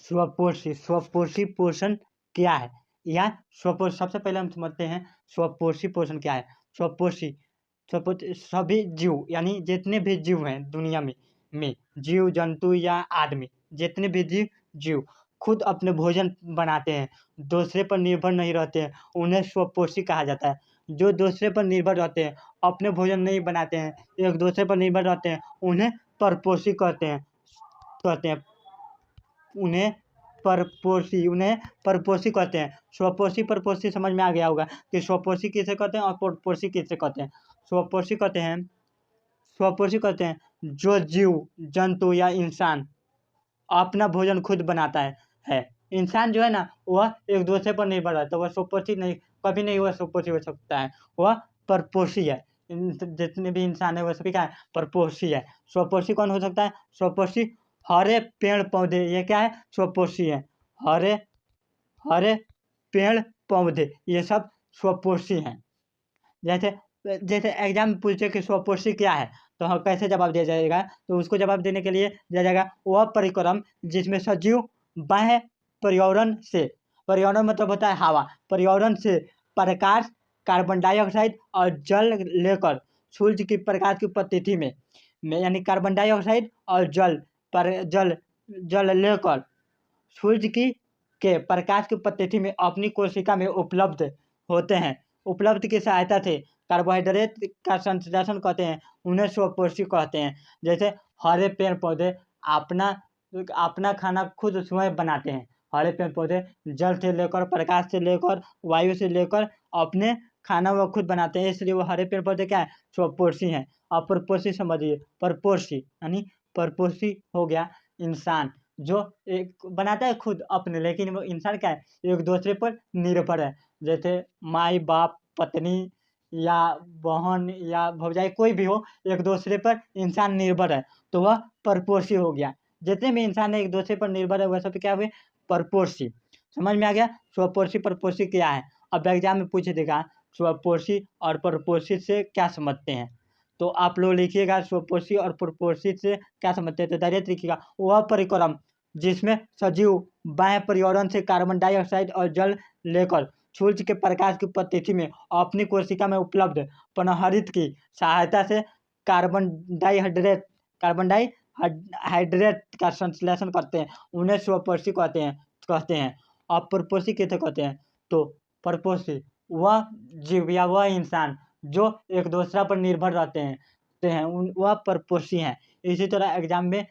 स्वपोषी स्वपोषी पोषण क्या है? या स्वपोषी सबसे पहले हम समझते हैं स्वपोषी पोषण क्या है। स्वपोषी स्वपोषी सभी जीव यानी जितने भी जीव हैं दुनिया में जीव जंतु या आदमी जितने भी जीव खुद अपने भोजन बनाते हैं, दूसरे पर निर्भर नहीं रहते हैं, उन्हें स्वपोषी कहा जाता है। जो दूसरे पर निर्भर रहते हैं, अपने भोजन नहीं बनाते हैं, एक दूसरे पर निर्भर रहते हैं, उन्हें परपोषी कहते हैं। उन्हें परपोषी कहते हैं। स्वपोषी परपोषी समझ में आ गया होगा कि स्वपोषी किसे कहते हैं और परपोषी किसे कहते हैं। स्वपोषी कहते हैं जो जीव जंतु या इंसान अपना भोजन खुद बनाता है। इंसान जो है ना वह एक दूसरे पर निर्भर है, तो वह स्वपोषी नहीं, कभी नहीं वह स्वपोषी हो सकता है, वह परपोषी है। जितने भी इंसान है वह सभी क्या है? परपोषी है। स्वपोषी कौन हो सकता है? स्वपोषी हरे पेड़ पौधे, ये क्या है? स्वपोषी है। हरे पेड़ पौधे ये सब स्वपोषी हैं। जैसे एग्जाम में पूछे कि स्वपोषी क्या है, तो हाँ कैसे जवाब दिया जाएगा? तो उसको जवाब देने के लिए दिया जाएगा वह परिक्रम जिसमें सजीव बाह्य पर्यावरण मतलब होता है हवा, पर्यावरण से प्रकाश, कार्बन डाइऑक्साइड और जल लेकर सूर्य की प्रकाश की उपस्थिति में यानी कार्बन डाइऑक्साइड और जल लेकर सूर्य के प्रकाश की उपस्थिति में अपनी कोशिका में उपलब्ध होते हैं। उपलब्ध की सहायता से कार्बोहाइड्रेट का संश्लेषण करते हैं, उन्हें स्वपोषी कहते हैं। जैसे हरे पेड़ पौधे अपना खाना खुद स्वयं बनाते हैं। हरे पेड़ पौधे जल से लेकर, प्रकाश से लेकर, वायु से लेकर अपने खाना वो खुद बनाते हैं, इसलिए वो हरे पेड़ पौधे क्या है? स्वपोषी हैं। और परपोषी समझिए, परपोषी यानी परपोषी हो गया इंसान जो एक बनाता है खुद अपने, लेकिन वो इंसान क्या है? एक दूसरे पर निर्भर है। जैसे माई बाप पत्नी या बहन या भौजाई कोई भी हो, एक दूसरे पर इंसान निर्भर है, तो वह परपोषी हो गया। जितने भी इंसान है एक दूसरे पर निर्भर है, वह सब क्या हुए? परपोषी। समझ में आ गया स्वपोषी परपोषी क्या है? अब एग्जाम में पूछ देगा स्वपोषी और परपोषी से क्या समझते हैं, तो आप लोग लिखिएगा स्वपोषी और परपोषी से क्या समझते हैं। तो डायरेक्ट लिखिएगा वह परिक्रम जिसमें सजीव बाह्य पर्यावरण से कार्बन डाइऑक्साइड और जल लेकर सूर्य के प्रकाश की उपस्थिति में अपनी कोशिका में उपलब्ध पनहरित की सहायता से कार्बन डाइहाइड्रेट का संश्लेषण करते हैं, उन्हें स्वपोषी कहते हैं। और परपोषी किसे कहते हैं? तो परपोषी वह जीव या वह इंसान जो एक दूसरा पर निर्भर रहते हैं वह परपोषी हैं। इसी तरह एग्जाम में